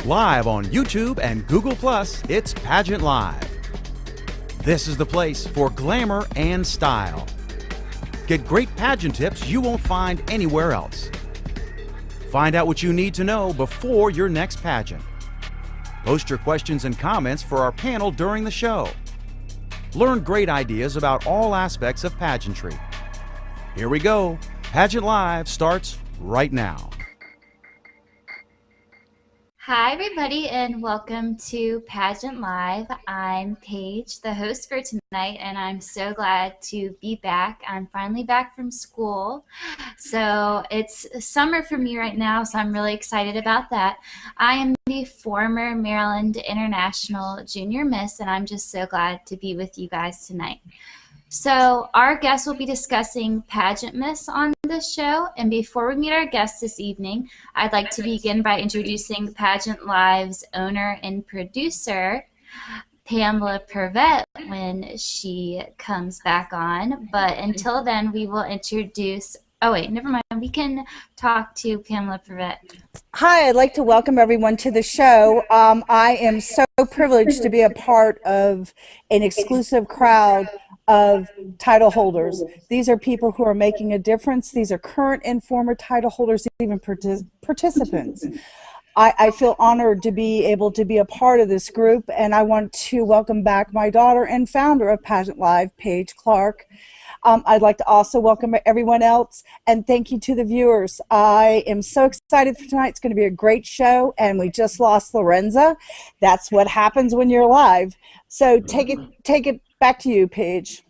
Live on YouTube and Google+, it's Pageant Live. This is the place for glamour and style. Get great pageant tips you won't find anywhere else. Find out what you need to know before your next pageant. Post your questions and comments for our panel during the show. Learn great ideas about all aspects of pageantry. Here we go. Pageant Live starts right now. Hi, everybody, and welcome to Pageant Live. I'm Paige, the host for tonight, and I'm so glad to be back. I'm finally back from school, so it's summer for me right now, so I'm really excited about that. I am the former Maryland International Junior Miss, and I'm just so glad to be with you guys tonight. So our guests will be discussing pageant myths on this show, and before we meet our guests this evening, I'd like to begin by introducing Pageant Live's owner and producer, Pamela Purvett, when she comes back on. But until then, we will introduce, oh wait, never mind, we can talk to Pamela Purvett. Hi, I'd like to welcome everyone to the show. I am so privileged to be a part of an exclusive crowd of title holders. These are people who are making a difference. These are current and former title holders, even participants. I feel honored to be able to be a part of this group, and I want to welcome back my daughter and founder of Pageant Live, Paige Clark. I'd like to also welcome everyone else, and thank you to the viewers. I am so excited for tonight. It's going to be a great show, and we just lost Lorenza. That's what happens when you're live. So take it back to you, Paige.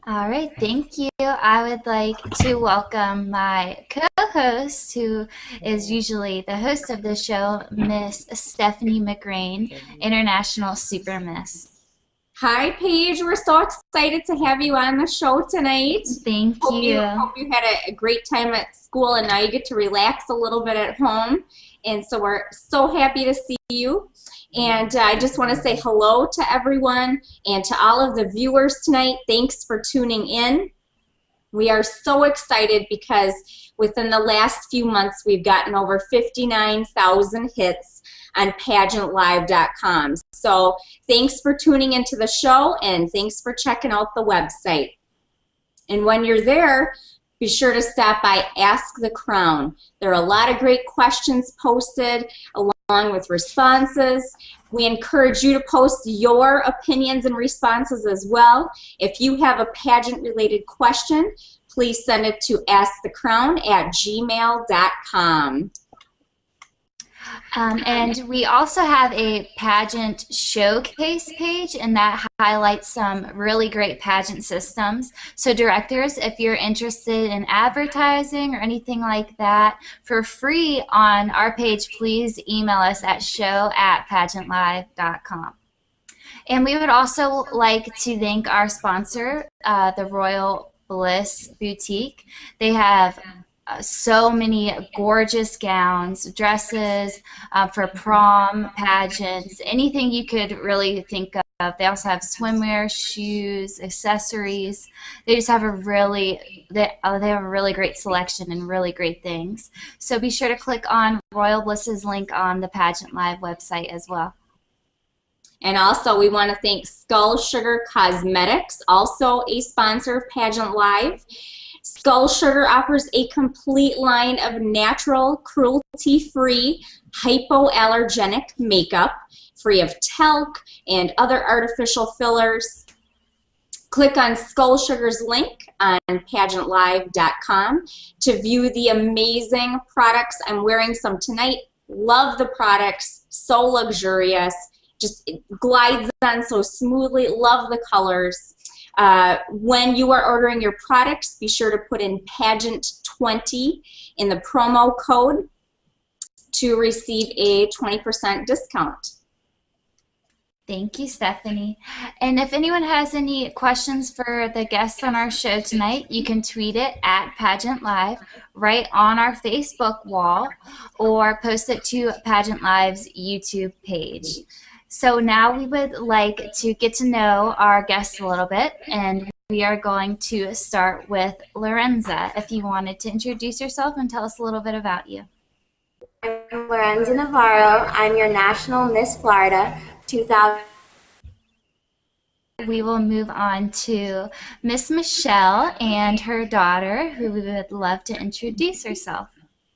All right, thank you. I would like to welcome my co-host, who is usually the host of the show, Miss Stephanie McGrane, International Super Miss. Hi, Paige. We're so excited to have you on the show tonight. Thank you. Hope you had a great time at school, and now you get to relax a little bit at home. And so we're so happy to see you. And I just want to say hello to everyone and to all of the viewers tonight. Thanks for tuning in. We are so excited because within the last few months, we've gotten over 59,000 hits on PageantLIVE.com. So thanks for tuning into the show, and thanks for checking out the website. And when you're there, be sure to stop by Ask the Crown. There are a lot of great questions posted along with responses. We encourage you to post your opinions and responses as well. If you have a pageant-related question, please send it to askthecrown@gmail.com. And we also have a pageant showcase page, and that highlights some really great pageant systems. So directors, if you're interested in advertising or anything like that for free on our page, please email us at show@pageantlive.com. And we would also like to thank our sponsor, the Royal Bliss Boutique. They have so many gorgeous gowns, dresses for prom, pageants, anything you could really think of. They also have swimwear, shoes, accessories. They just have a really, they have a really great selection and really great things. So be sure to click on Royal Bliss's link on the Pageant Live website as well. And also, we want to thank Skull Sugar Cosmetics, also a sponsor of Pageant Live. Skull Sugar offers a complete line of natural, cruelty-free, hypoallergenic makeup, free of talc and other artificial fillers. Click on Skull Sugar's link on PageantLIVE.com to view the amazing products. I'm wearing some tonight. Love the products. So luxurious. Just glides on so smoothly. Love the colors. When you are ordering your products, be sure to put in Pageant20 in the promo code to receive a 20% discount. Thank you, Stephanie. And if anyone has any questions for the guests on our show tonight, you can tweet it at Pageant Live right on our Facebook wall, or post it to Pageant Live's YouTube page. So now we would like to get to know our guests a little bit, and we are going to start with Lorenza. If you wanted to introduce yourself and tell us a little bit about you. Lorenza Navarro. I'm your National Miss Florida 2000. We will move on to Miss Michelle and her daughter, who we would love to introduce herself.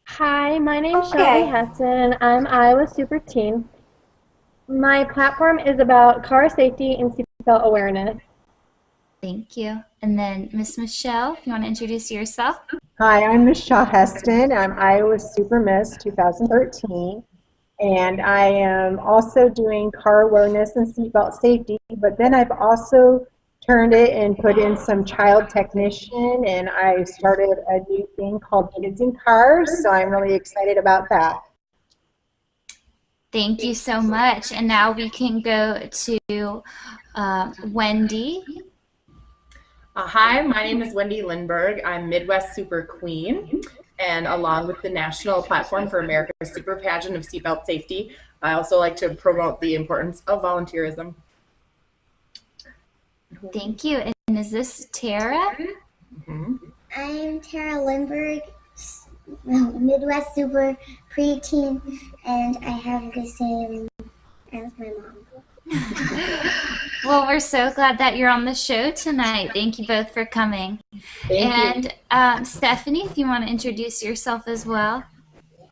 Hi, my name's Shelby Heston. I'm Iowa Super Teen. My platform is about car safety and seatbelt awareness. Thank you. And then Miss Michelle, if you want to introduce yourself. Hi, I'm Michelle Heston. I'm Iowa Super Miss 2013. And I am also doing car awareness and seatbelt safety, but then I've also turned it and put in some child technician, and I started a new thing called Kids in Cars, so I'm really excited about that. Thank you so much. And now we can go to Wendy. Hi, my name is Wendy Lindberg. I'm Midwest Super Queen, and along with the National Platform for America's Super Pageant of Seatbelt Safety, I also like to promote the importance of volunteerism. Thank you. And is this Terra? I'm Terra Lindberg, Midwest Super Preteen, and I have the same as my mom. Well, we're so glad that you're on the show tonight. Thank you both for coming. Thank you. Stephanie, if you want to introduce yourself as well.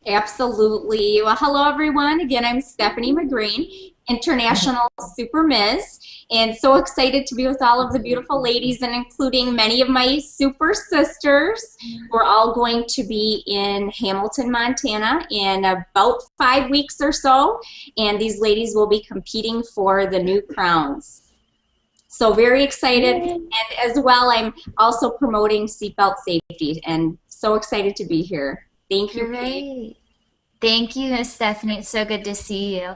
Absolutely. Well, hello everyone. Again, I'm Stephanie McGrane, International Super Miss, and so excited to be with all of the beautiful ladies and including many of my super sisters. We're all going to be in Hamilton, Montana in about 5 weeks or so, and these ladies will be competing for the new crowns. So very excited, and as well, I'm also promoting seatbelt safety, and so excited to be here. Thank you. Great. Thank you, Miss Stephanie. It's so good to see you.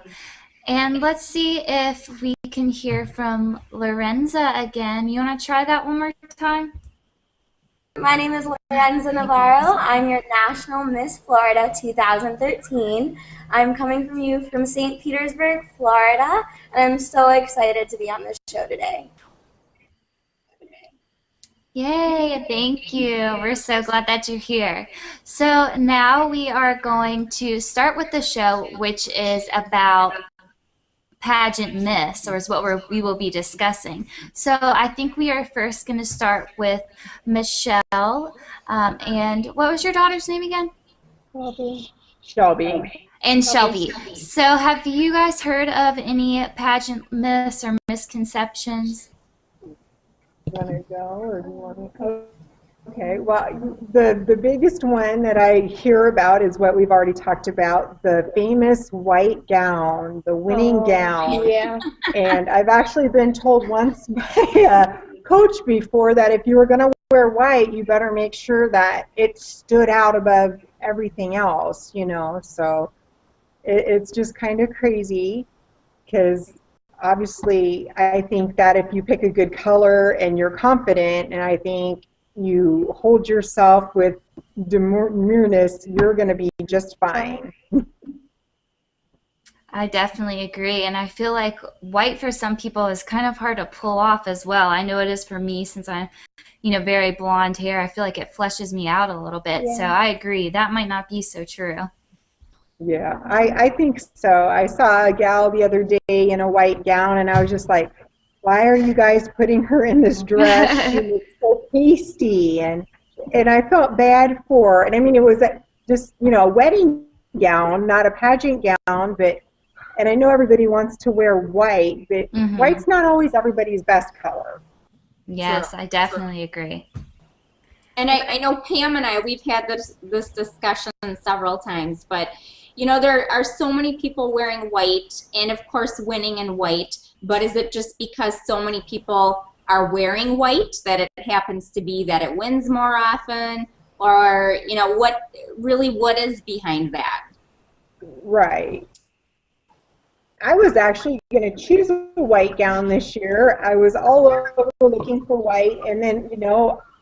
And let's see if we can hear from Lorenza again. You want to try that one more time? My name is Lorenza Navarro. I'm your National Miss Florida 2013. I'm coming from you from St. Petersburg, Florida, and I'm so excited to be on this show today. Yay, thank you. We're so glad that you're here. So now we are going to start with the show, which is about pageant myths, or is what we will be discussing. So I think we are first going to start with Michelle. And what was your daughter's name again? Shelby. And Shelby. So have you guys heard of any pageant myths or misconceptions? You want to go, or do you want to go? Okay, well, the biggest one that I hear about is what we've already talked about, the famous white gown, the winning gown. Yeah. And I've actually been told once by a coach before that if you were going to wear white, you better make sure that it stood out above everything else, you know. So it's just kind of crazy, because obviously I think that if you pick a good color and you're confident, and I think you hold yourself with demureness, you're going to be just fine. I definitely agree, and I feel like white for some people is kind of hard to pull off as well. I know it is for me, since I'm, very blonde hair. I feel like it fleshes me out a little bit. Yeah. So I agree. That might not be so true. Yeah, I think so. I saw a gal the other day in a white gown, and I was just like, why are you guys putting her in this dress? She was so pasty, and I felt bad for her. And I mean, it was just, a wedding gown, not a pageant gown, and I know everybody wants to wear white, but white's not always everybody's best color. Yes, sure. I definitely agree. And I know Pam and I, we've had this discussion several times, but there are so many people wearing white and of course winning in white, but is it just because so many people are wearing white that it happens to be that it wins more often, or what is behind that? Right. I was actually going to choose a white gown this year. I was all over looking for white, and then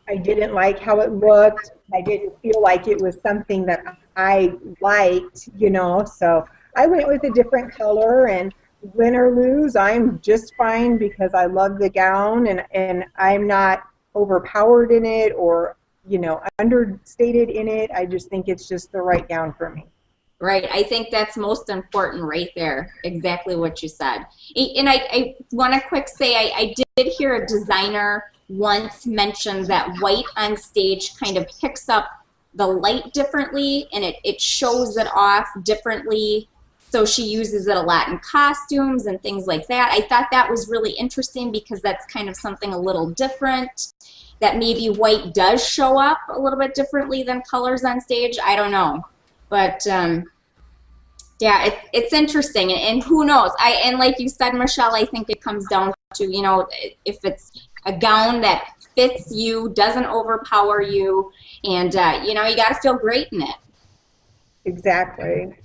I didn't like how it looked. I didn't feel like it was something that I liked, so I went with a different color, and win or lose, I'm just fine because I love the gown, and I'm not overpowered in it or, understated in it. I just think it's just the right gown for me. Right. I think that's most important right there. Exactly what you said. And I want to quick say I did hear a designer once mention that white on stage kind of picks up the light differently, and it shows it off differently. So she uses it a lot in costumes and things like that. I thought that was really interesting because that's kind of something a little different, that maybe white does show up a little bit differently than colors on stage. I don't know. But yeah, it's interesting, and who knows? And like you said, Michelle, I think it comes down to, you know, if it's a gown that fits you, doesn't overpower you, and you know, you got to feel great in it. Exactly.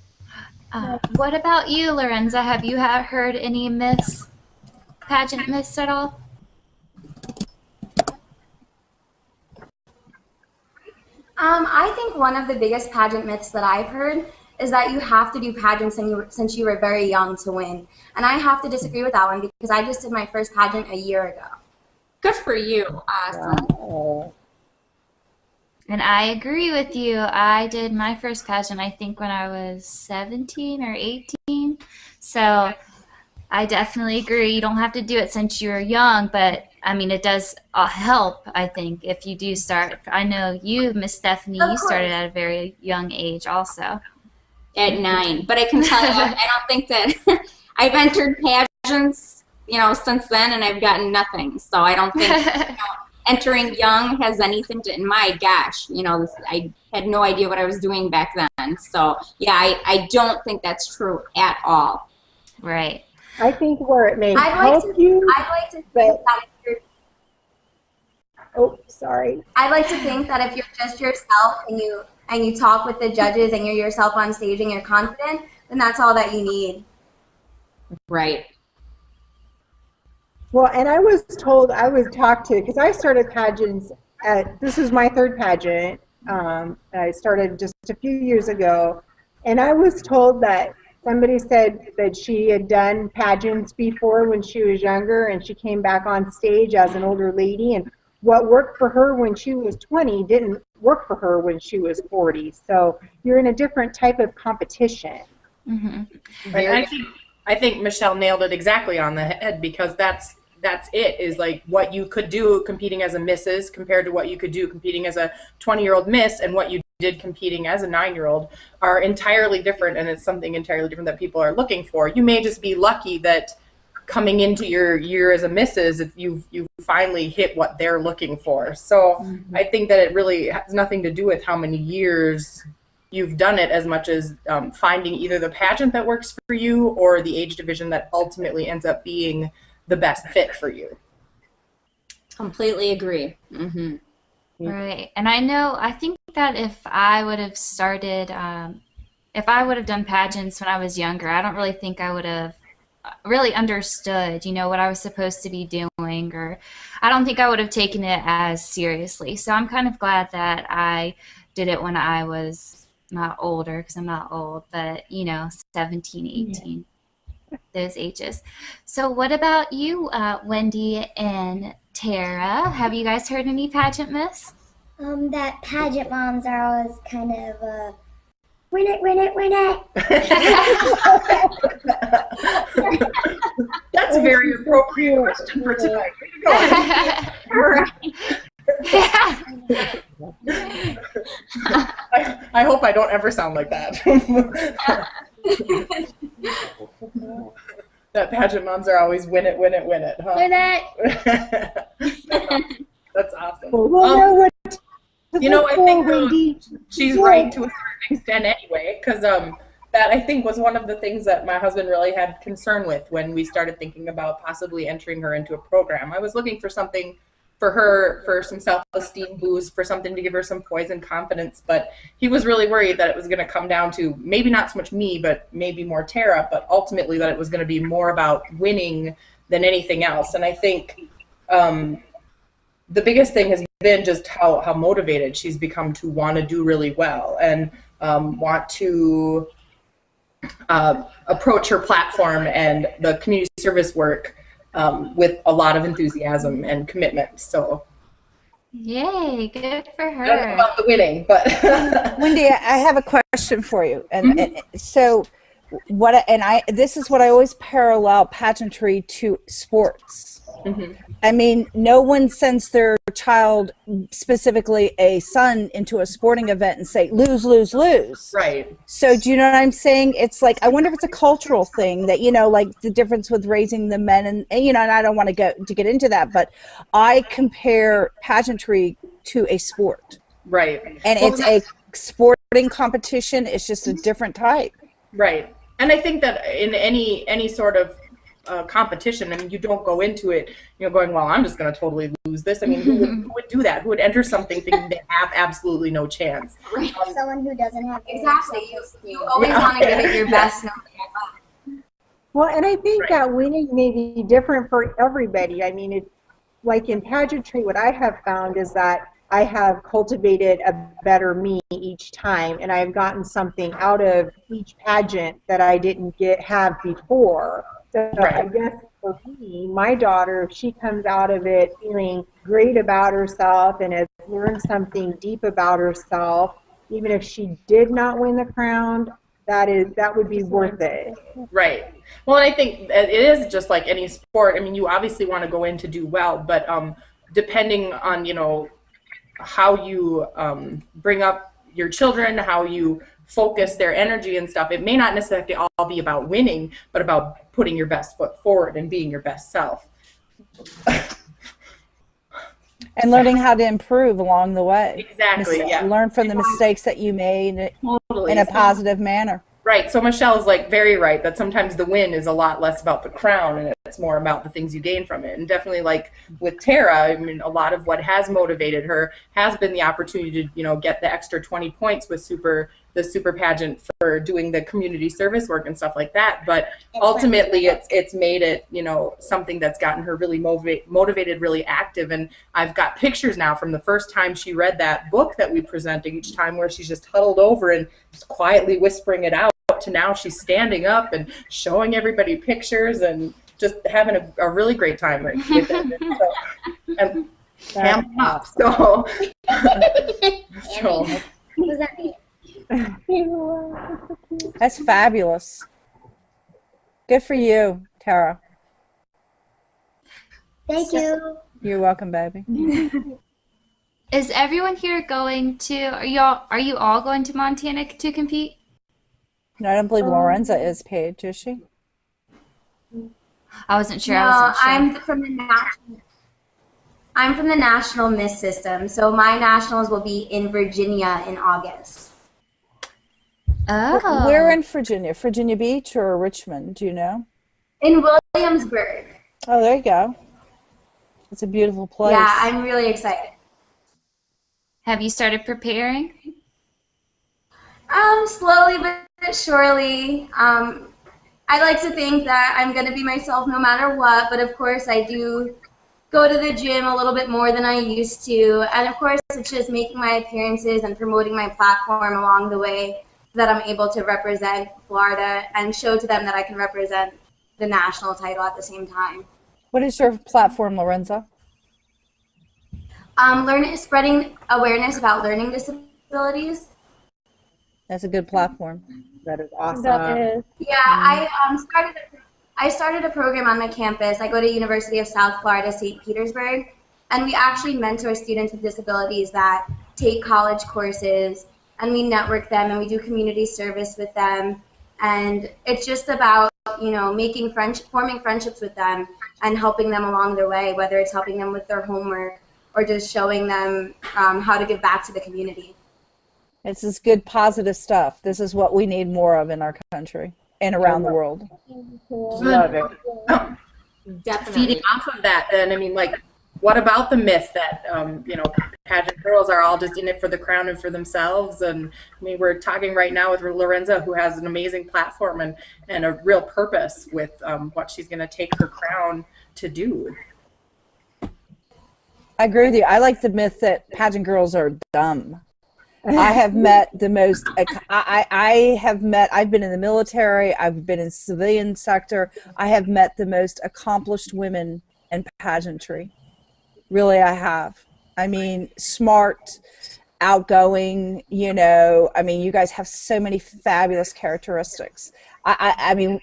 What about you, Lorenza? Have you heard any myths, pageant myths at all? I think one of the biggest pageant myths that I've heard is that you have to do pageants since you were very young to win. And I have to disagree with that one because I just did my first pageant a year ago. Good for you. Awesome. Wow. And I agree with you. I did my first pageant, I think, when I was 17 or 18. So I definitely agree. You don't have to do it since you're young, but I mean, it does help, I think, if you do start. I know you, Miss Stephanie, you started at a very young age also. At 9. But I can tell you, I don't think that I've entered pageants, you know, since then, and I've gotten nothing. So I don't think you know, entering young has anything to, and my gosh, you know, I had no idea what I was doing back then. So yeah, I don't think that's true at all. Right. I think where it may help you. I'd like to think that if you're, oh, sorry. I'd like to think that if you're just yourself and you talk with the judges and you're yourself on stage and you're confident, then that's all that you need. Right. Well, and I was told, I was talked to, because I started pageants this is my third pageant. I started just a few years ago, and I was told that somebody said that she had done pageants before when she was younger, and she came back on stage as an older lady, and what worked for her when she was 20 didn't work for her when she was 40. So you're in a different type of competition. Mm-hmm. Right. I think Michelle nailed it exactly on the head, because that's it, is like what you could do competing as a Mrs. compared to what you could do competing as a 20-year-old Miss, and what you did competing as a 9-year-old are entirely different, and it's something entirely different that people are looking for. You may just be lucky that coming into your year as a Mrs., if you finally hit what they're looking for. So I think that it really has nothing to do with how many years you've done it, as much as finding either the pageant that works for you or the age division that ultimately ends up being the best fit for you. Completely agree. Mm-hmm. Right. And I think that if I would have started, if I would have done pageants when I was younger, I don't really think I would have really understood, you know, what I was supposed to be doing, or I don't think I would have taken it as seriously. So I'm kind of glad that I did it when I was not older, because I'm not old, but, you know, 17, 18, those ages. So what about you, Wendy and Terra? Have you guys heard any pageant myths? That pageant moms are always kind of, win it, win it, win it. That's a very appropriate question for tonight. Right. I hope I don't ever sound like that. That pageant moms are always win it, win it, win it, huh? Win it. That's awesome. You know, I think she's right to a certain extent anyway, because that, I think, was one of the things that my husband really had concern with when we started thinking about possibly entering her into a program. I was looking for something for her, for some self-esteem boost, for something to give her some poise and confidence, but he was really worried that it was going to come down to maybe not so much me, but maybe more Terra, but ultimately that it was going to be more about winning than anything else. And I think the biggest thing has been just how motivated she's become to want to do really well, and want to approach her platform and the community service work with a lot of enthusiasm and commitment. So Yay, good for I don't know her. about the winning, but Wendy, I have a question for you. And so what, and this is what I always parallel pageantry to sports. I mean, no one sends their child, specifically a son, into a sporting event and say, lose, lose, lose. Right. So do you know what I'm saying? It's like, I wonder if it's a cultural thing that, you know, like the difference with raising the men and you know, and I don't want to get into that, but I compare pageantry to a sport. Right. And it's a sporting competition. It's just a different type. Right. And I think that in any sort of competition, I mean, you don't go into it, you know, going, well, I'm just going to totally lose this. I mean, who would do that? Who would enter something thinking they have absolutely no chance? Right. Someone who doesn't have Exactly. You always want to give it your best. No matter Well, and I think that winning may be different for everybody. I mean, it's like in pageantry, what I have found is that I have cultivated a better me each time, and I've gotten something out of each pageant that I didn't have before. So I guess for me, my daughter, if she comes out of it feeling great about herself and has learned something deep about herself, even if she did not win the crown, that would be worth it. Right. Well, and I think it is just like any sport. I mean, you obviously want to go in to do well, but depending on, you know, how you bring up your children, how you focus their energy and stuff, it may not necessarily all be about winning, but about putting your best foot forward and being your best self. And learning how to improve along the way. Exactly, yeah. Learn from the mistakes that you made Totally. in a positive manner. Right. So Michelle is like very right that sometimes the win is a lot less about the crown and it's more about the things you gain from it. And definitely like with Terra, I mean, a lot of what has motivated her has been the opportunity to, you know, get the extra 20 points with the super pageant for doing the community service work and stuff like that. But ultimately it's made it, you know, something that's gotten her really motivated, really active. And I've got pictures now from the first time she read that book that we presented each time where she's just huddled over and just quietly whispering it out, to now she's standing up and showing everybody pictures and just having a really great time with it. And so, What does that mean? That's fabulous. Good for you, Terra. Thank you. You're welcome, baby. Is everyone here going to, are you all going to Montana to compete? No, I don't believe Lorenza is, Paige, is she? I wasn't sure. No, I'm from the national Miss system, so my nationals will be in Virginia in August. Oh. Where in Virginia? Virginia Beach or Richmond? Do you know? In Williamsburg. Oh, there you go. It's a beautiful place. Yeah, I'm really excited. Have you started preparing? Slowly but surely. I like to think that I'm going to be myself no matter what, but of course I do go to the gym a little bit more than I used to. And of course it's just making my appearances and promoting my platform along the way so that I'm able to represent Florida and show to them that I can represent the national title at the same time. What is your platform, Lorenza? Spreading awareness about learning disabilities. That's a good platform. That is awesome. That is. Yeah, I started a program on my campus. I go to University of South Florida, St. Petersburg, and we actually mentor students with disabilities that take college courses, and we network them and we do community service with them. And it's just about, you know, forming friendships with them and helping them along their way, whether it's helping them with their homework or just showing them how to give back to the community. This is good, positive stuff. This is what we need more of in our country and around the world. Love it. Definitely. Feeding off of that, then, I mean, like, what about the myth that, you know, pageant girls are all just in it for the crown and for themselves? And, I mean, we're talking right now with Lorenza, who has an amazing platform and a real purpose with what she's going to take her crown to do. I agree with you. I like the myth that pageant girls are dumb. I have met the most, I've been in the military, I've been in civilian sector, I have met the most accomplished women in pageantry. Really, I have. I mean, smart, outgoing, you know, I mean, you guys have so many fabulous characteristics. I mean,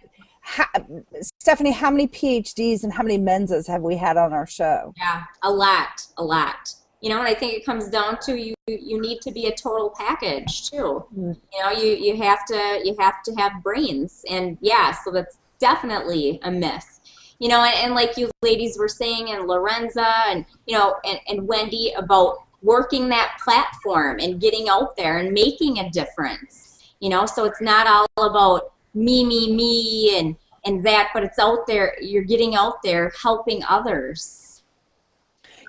Stephanie, how many PhDs and how many Menzas have we had on our show? Yeah, a lot. You know, and I think it comes down to you need to be a total package too. You know, you have to have brains, and yeah, so that's definitely a myth. You know, and like you ladies were saying, and Lorenza, and you know, and Wendy, about working that platform and getting out there and making a difference. You know, so it's not all about me, and that, but it's out there. You're getting out there, helping others.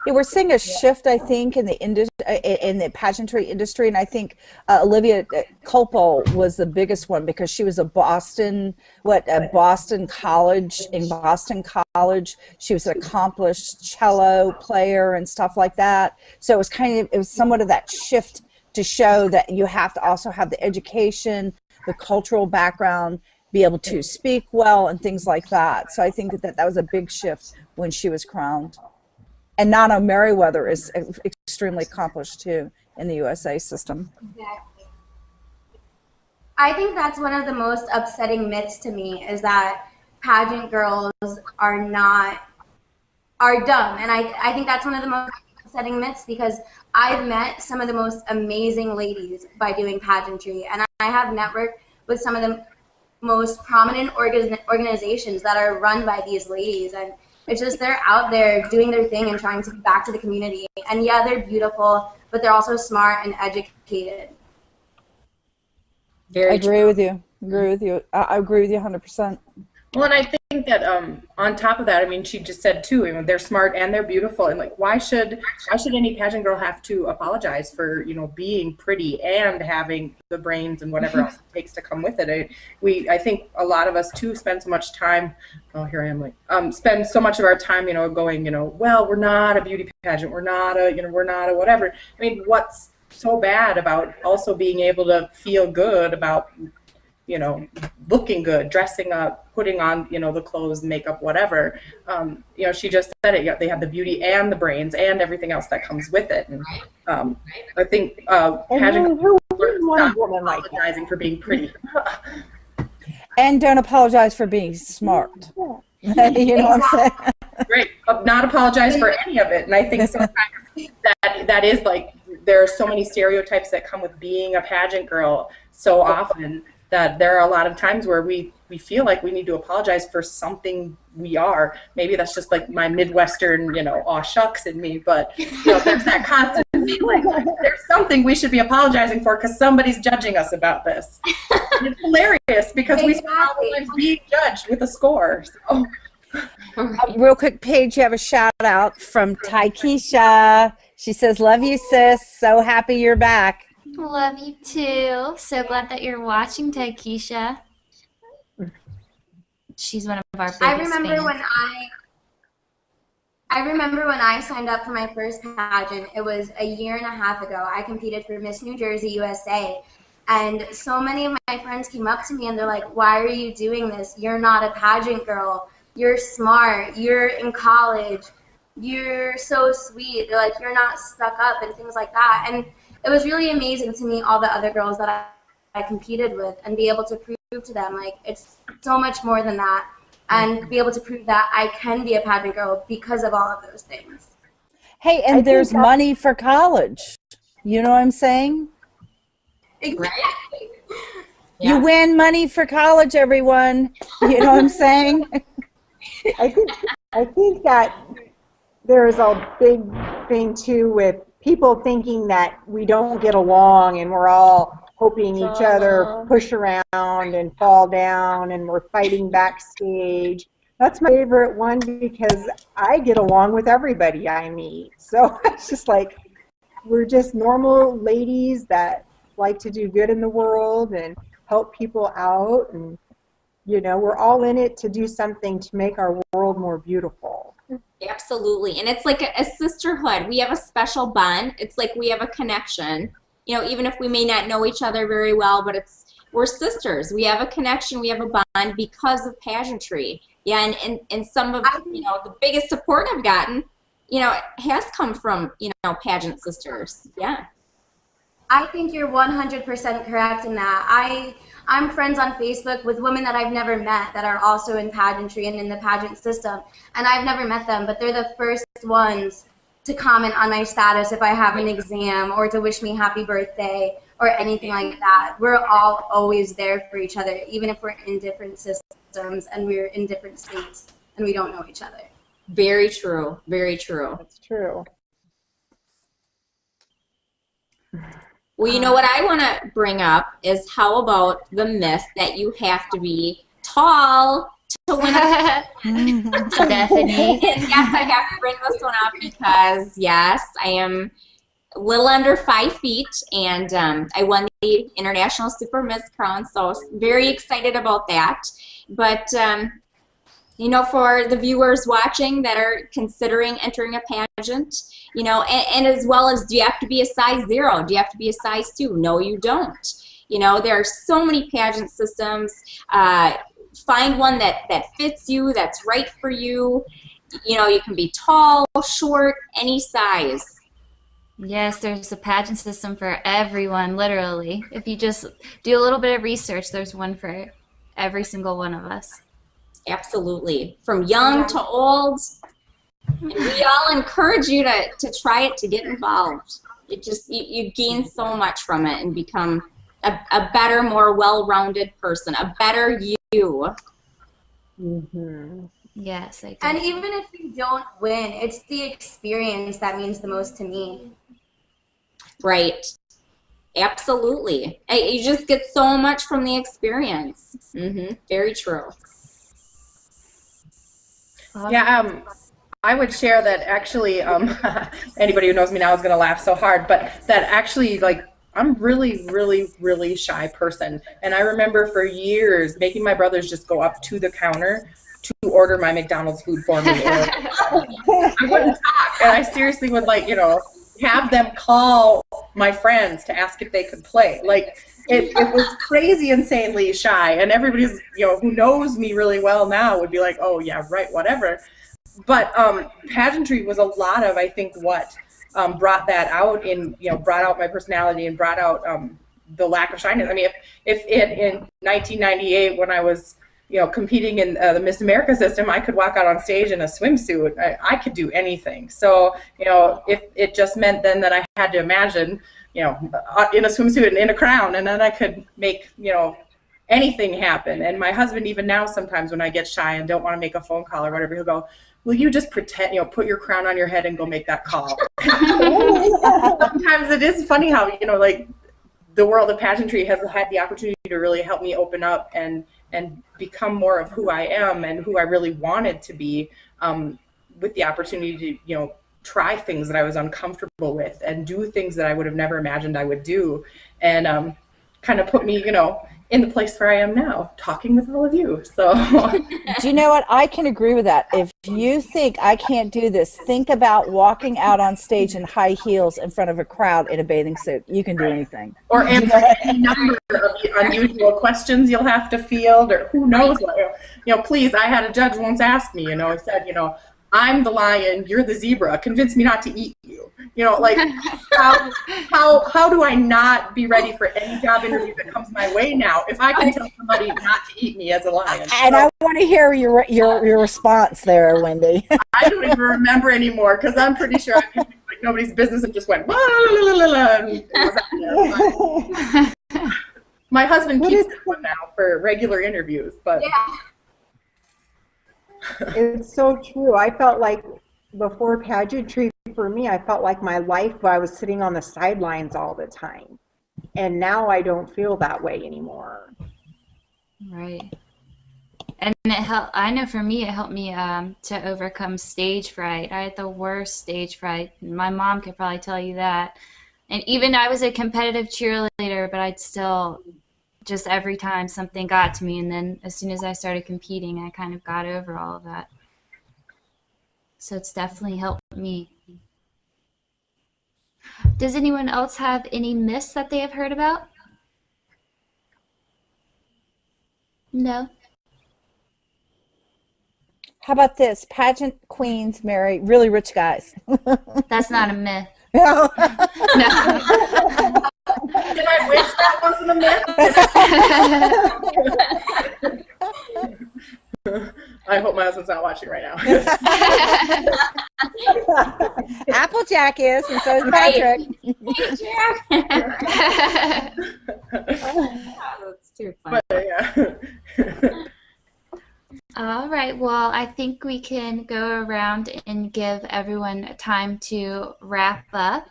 Yeah, we're seeing a shift, I think, in the pageantry industry, and I think Olivia Culpo was the biggest one because she was a Boston College. She was an accomplished cello player and stuff like that. So it was somewhat of that shift to show that you have to also have the education, the cultural background, be able to speak well, and things like that. So I think that was a big shift when she was crowned. And Nana Merriweather is extremely accomplished too in the USA system. Exactly. I think that's one of the most upsetting myths to me, is that pageant girls are dumb. And I think that's one of the most upsetting myths, because I've met some of the most amazing ladies by doing pageantry, and I have networked with some of the most prominent organizations that are run by these ladies, and it's just they're out there doing their thing and trying to give back to the community. And yeah, they're beautiful, but they're also smart and educated. I agree with you. I agree with you 100%. Well, and I think that on top of that, I mean, she just said too, you know, they're smart and they're beautiful, and like, why should any pageant girl have to apologize for, you know, being pretty and having the brains and whatever else it takes to come with it? I think a lot of us too spend so much time. Oh, here I am, like, spend so much of our time, you know, going, you know, well, we're not a beauty pageant, we're not a whatever. I mean, what's so bad about also being able to feel good about, you know, looking good, dressing up, putting on, you know, the clothes, makeup, whatever. You know, she just said it. Yeah, they have the beauty and the brains and everything else that comes with it. And I think pageant girls stop apologizing for being pretty. And don't apologize for being smart. You know what I'm saying? Right. Not apologize for any of it. And I think sometimes that is like, there are so many stereotypes that come with being a pageant girl so often, that there are a lot of times where we feel like we need to apologize for something we are. Maybe that's just like my Midwestern, you know, aw shucks in me, but you know, there's that constant feeling like there's something we should be apologizing for because somebody's judging us about this. And it's hilarious because we spend our lives being judged with a score. So. Real quick, Paige, you have a shout out from Taikisha. She says, "Love you, sis. So happy you're back." Love you too. So glad that you're watching, Taikisha. She's one of our biggest fans. I remember when I signed up for my first pageant. It was a year and a half ago. I competed for Miss New Jersey USA, and so many of my friends came up to me and they're like, "Why are you doing this? You're not a pageant girl. You're smart. You're in college. You're so sweet." They're like, "You're not stuck up," and things like that. And it was really amazing to meet all the other girls that I competed with and be able to prove to them, like, it's so much more than that, and be able to prove that I can be a pageant girl because of all of those things. Hey, and there's money for college. You know what I'm saying? Exactly. You win money for college, everyone. You know what I'm saying? I think that there's a big thing too with people thinking that we don't get along and we're all hoping each other push around and fall down and we're fighting backstage. That's my favorite one because I get along with everybody I meet. So it's just like we're just normal ladies that like to do good in the world and help people out, and you know, we're all in it to do something to make our world more beautiful. Absolutely. And it's like a sisterhood. We have a special bond. It's like we have a connection. You know, even if we may not know each other very well, but we're sisters. We have a connection. We have a bond because of pageantry. Yeah, and some of, you know, the biggest support I've gotten you know, has come from, you know, pageant sisters. Yeah. I think you're 100% correct in that. I'm friends on Facebook with women that I've never met that are also in pageantry and in the pageant system. And I've never met them, but they're the first ones to comment on my status if I have an exam or to wish me happy birthday or anything like that. We're all always there for each other, even if we're in different systems and we're in different states and we don't know each other. Very true. Very true. That's true. Well, you know what I want to bring up is how about the myth that you have to be tall to win a Stephanie. Yes, I have to bring this one up because, yes, I am a little under 5 feet, and I won the International Super Miss Crown, so very excited about that. But, you know, for the viewers watching that are considering entering a pageant, you know, and as well as, do you have to be a size 0? Do you have to be a size 2? No, you don't. You know, there are so many pageant systems. Find one that fits you, that's right for you. You know, you can be tall, short, any size. Yes, there's a pageant system for everyone, literally. If you just do a little bit of research, there's one for every single one of us. Absolutely. From young to old. And we all encourage you to try it, to get involved. It just, you gain so much from it and become a better, more well-rounded person, a better you. Mm-hmm. Yes, I do. And even if you don't win, it's the experience that means the most to me. Right. Absolutely. You just get so much from the experience. Mm-hmm. Very true. Yeah, I would share that actually, anybody who knows me now is going to laugh so hard, but that actually, like, I'm really, really, really shy person. And I remember for years making my brothers just go up to the counter to order my McDonald's food for me. I wouldn't talk. And I seriously would, like, you know, have them call my friends to ask if they could play. Like, it was crazy, insanely shy. And everybody's, you know, who knows me really well now would be like, oh, yeah, right, whatever. But pageantry was a lot of, I think, what brought that out brought out my personality and brought out the lack of shyness. I mean, if in 1998 when I was, you know, competing in the Miss America system, I could walk out on stage in a swimsuit. I could do anything. So, you know, if it just meant then that I had to imagine, you know, in a swimsuit and in a crown, and then I could make, you know, anything happen. And my husband, even now, sometimes when I get shy and don't want to make a phone call or whatever, he'll go, will you just pretend, you know, put your crown on your head and go make that call? Sometimes it is funny how, you know, like, the world of pageantry has had the opportunity to really help me open up and become more of who I am and who I really wanted to be, with the opportunity to, you know, try things that I was uncomfortable with and do things that I would have never imagined I would do, and kind of put me, you know, in the place where I am now, talking with all of you. So, do you know what? I can agree with that. If you think I can't do this, think about walking out on stage in high heels in front of a crowd in a bathing suit. You can do anything. Or answer any number of unusual questions you'll have to field, or who knows what. You know, please, I had a judge once ask me, you know, he said, you know, I'm the lion, you're the zebra. Convince me not to eat you. You know, like, how do I not be ready for any job interview that comes my way now if I can tell somebody not to eat me as a lion? And I want to hear your response there, Wendy. I don't even remember anymore because I'm pretty sure I did like nobody's business and just went, la, la, la, la, la, and it was out there. My husband keeps this one now for regular interviews, but. Yeah. It's so true. I felt like before pageantry, for me, I felt like my life, I was sitting on the sidelines all the time. And now I don't feel that way anymore. Right. And it helped. I know for me, it helped me to overcome stage fright. I had the worst stage fright. My mom could probably tell you that. And even I was a competitive cheerleader, but I'd still, just every time something got to me, and then as soon as I started competing, I kind of got over all of that. So it's definitely helped me. Does anyone else have any myths that they have heard about? No? How about this? Pageant queens marry really rich guys. That's not a myth. No. No. Did I wish that wasn't a myth? I hope my husband's not watching right now. Applejack is, and so is Patrick. That's too funny. But, yeah. All right, well, I think we can go around and give everyone time to wrap up.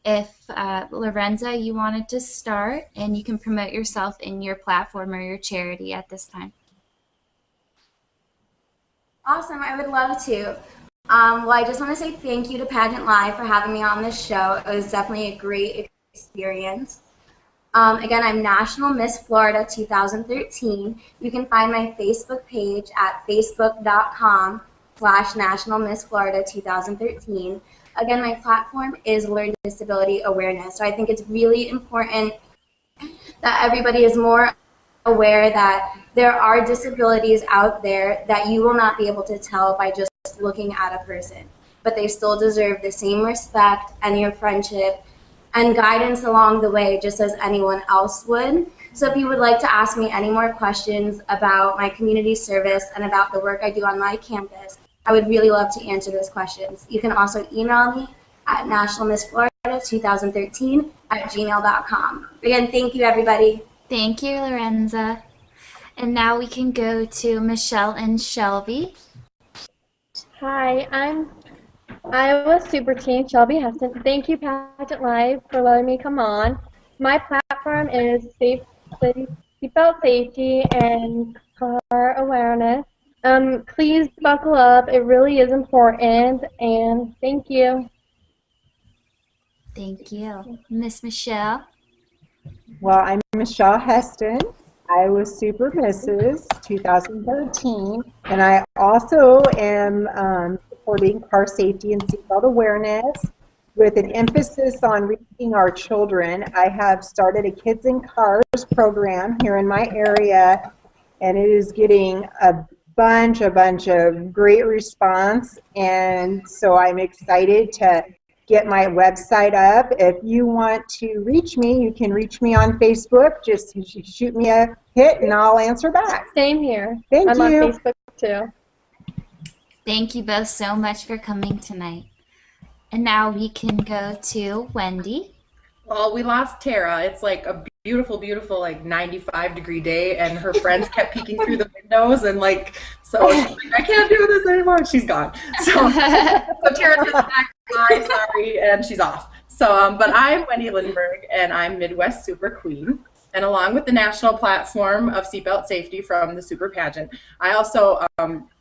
If Lorenza, you wanted to start, and you can promote yourself in your platform or your charity at this time. Awesome, I would love to. Well, I just want to say thank you to Pageant Live for having me on this show. It was definitely a great experience. Again, I'm National Miss Florida 2013. You can find my Facebook page at facebook.com/National Miss Florida 2013. Again, my platform is Learn Disability Awareness. So I think it's really important that everybody is more aware that there are disabilities out there that you will not be able to tell by just looking at a person. But they still deserve the same respect and your friendship and guidance along the way, just as anyone else would. So if you would like to ask me any more questions about my community service and about the work I do on my campus, I would really love to answer those questions. You can also email me at nationalmissflorida2013@gmail.com. Again, thank you, everybody. Thank you, Lorenza. And now we can go to Michelle and Shelby. Hi, I'm Iowa Super Teen Shelby Heston. Thank you, Pageant Live, for letting me come on. My platform is seatbelt safety and car awareness. Please buckle up. It really is important, and thank you. Thank you. Miss Michelle. Well, I'm Michelle Heston. I was Super Mrs. 2013, and I also am supporting car safety and seatbelt awareness with an emphasis on reaching our children. I have started a Kids in Cars program here in my area, and it is getting a bunch of great response, and so I'm excited to get my website up. If you want to reach me, you can reach me on Facebook. Just shoot me a hit and I'll answer back. Same here. Thank I'm you. on Facebook too. Thank you both so much for coming tonight. And now we can go to Wendy. Well, we lost Terra. It's like a beautiful, beautiful, like 95-degree day, and her friends kept peeking through the windows, and like, so she's like, I can't do this anymore, and she's gone. So Terra's just back, hi, sorry, and she's off. So, but I'm Wendy Lindberg, and I'm Midwest Super Queen. And along with the national platform of seatbelt safety from the Super Pageant, I also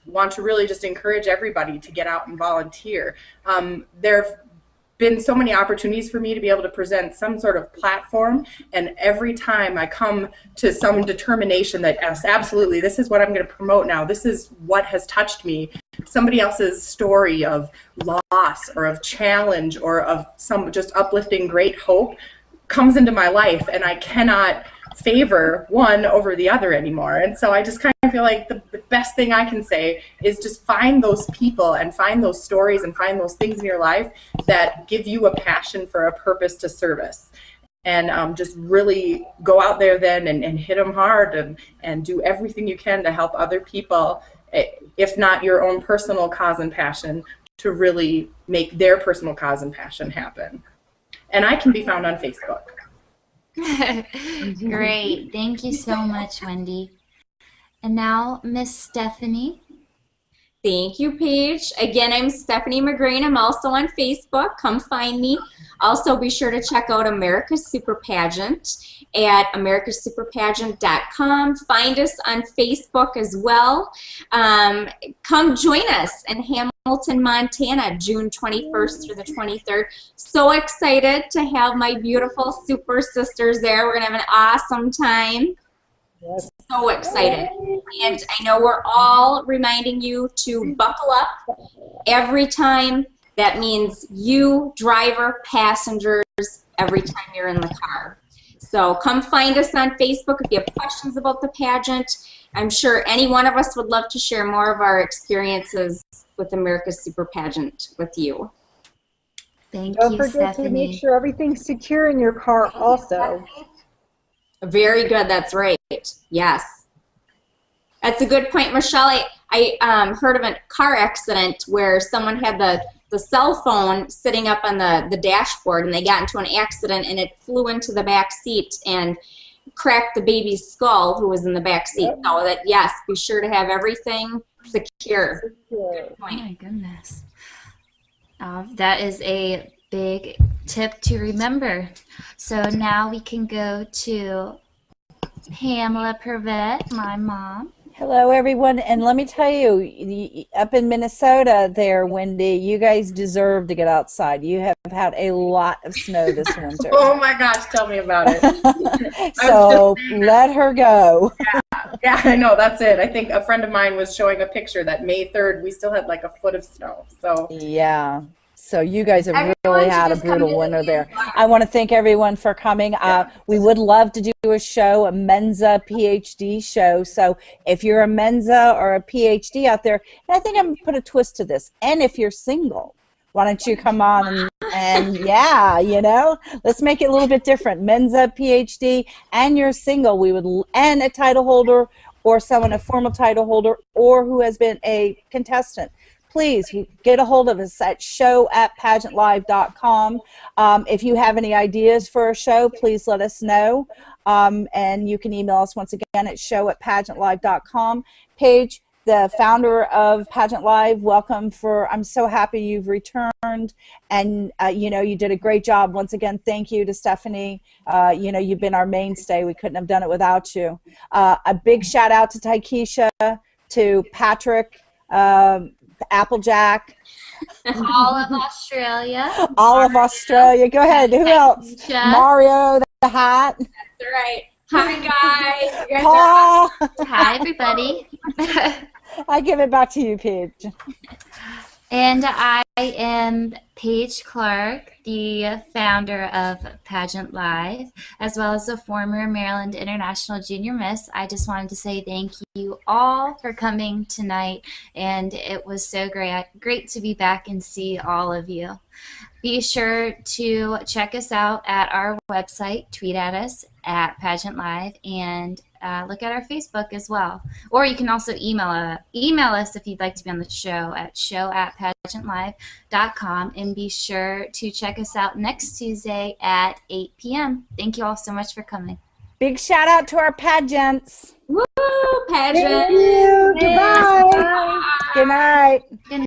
want to really just encourage everybody to get out and volunteer. There have been so many opportunities for me to be able to present some sort of platform, and every time I come to some determination that yes, absolutely, this is what I'm going to promote now, this is what has touched me, somebody else's story of loss or of challenge or of some just uplifting great hope comes into my life, and I cannot favor one over the other anymore. And so I just kind of feel like the best thing I can say is just find those people and find those stories and find those things in your life that give you a passion for a purpose to service. And just really go out there then and hit them hard and do everything you can to help other people, if not your own personal cause and passion, to really make their personal cause and passion happen. And I can be found on Facebook. Great. Thank you so much, Wendy. And now, Miss Stephanie. Thank you, Paige. Again, I'm Stephanie McGrane. I'm also on Facebook. Come find me. Also, be sure to check out America's Super Pageant at americasuperpageant.com. Find us on Facebook as well. Come join us in Hamilton, Montana, June 21st through the 23rd. So excited to have my beautiful super sisters there. We're going to have an awesome time. Yes. So excited. And I know we're all reminding you to buckle up every time. That means you, driver, passengers, every time you're in the car. So come find us on Facebook if you have questions about the pageant. I'm sure any one of us would love to share more of our experiences with America's Super Pageant with you. Thank Don't you, forget Stephanie. to make sure everything's secure in your car also. Very good, that's right. Yes. That's a good point, Michelle. I heard of a car accident where someone had the cell phone sitting up on the dashboard, and they got into an accident, and it flew into the back seat and cracked the baby's skull who was in the back seat. So that, yes, be sure to have everything secure. Good point. Oh my goodness. That is a big tip to remember. So now we can go to Pamela Purvett, my mom. Hello, everyone, and let me tell you, up in Minnesota there, Wendy, you guys deserve to get outside. You have had a lot of snow this winter. Oh my gosh, tell me about it. So let her go. Yeah, I know, that's it. I think a friend of mine was showing a picture that May 3rd, we still had like a foot of snow. So yeah. So you guys have really had a brutal winter there. I want to thank everyone for coming. We would love to do a show, a Mensa PhD show. So if you're a Mensa or a PhD out there, and I think I'm going to put a twist to this, and if you're single, why don't you come on and yeah, you know, let's make it a little bit different. Mensa PhD, and you're single, we would, and a title holder or someone, a formal title holder, or who has been a contestant. Please get a hold of us at show@pageantlive.com. If you have any ideas for a show, please let us know. And you can email us once again at show@pageantlive.com. Paige, the founder of Pageant Live, welcome. I'm so happy you've returned, and you know, you did a great job. Once again, thank you to Stephanie. You know, you've been our mainstay. We couldn't have done it without you. A big shout out to Taikisha, to Patrick, Applejack. All of Australia. All of Australia. Go ahead. Who else? Mario the Hat. That's right. Hi, guys. You guys Paul. Hi, everybody. I give it back to you, Paige. And I am Paige Clark, the founder of Pageant Live, as well as a former Maryland International Junior Miss. I just wanted to say thank you all for coming tonight, and it was so great to be back and see all of you. Be sure to check us out at our website, tweet at us at Pageant Live, and look at our Facebook as well. Or you can also email us if you'd like to be on the show at show@pageantlive.com, and be sure to check us out next Tuesday at 8 p.m. Thank you all so much for coming. Big shout out to our pageants. Woo, pageant. Thank you. Goodbye. Good night. Good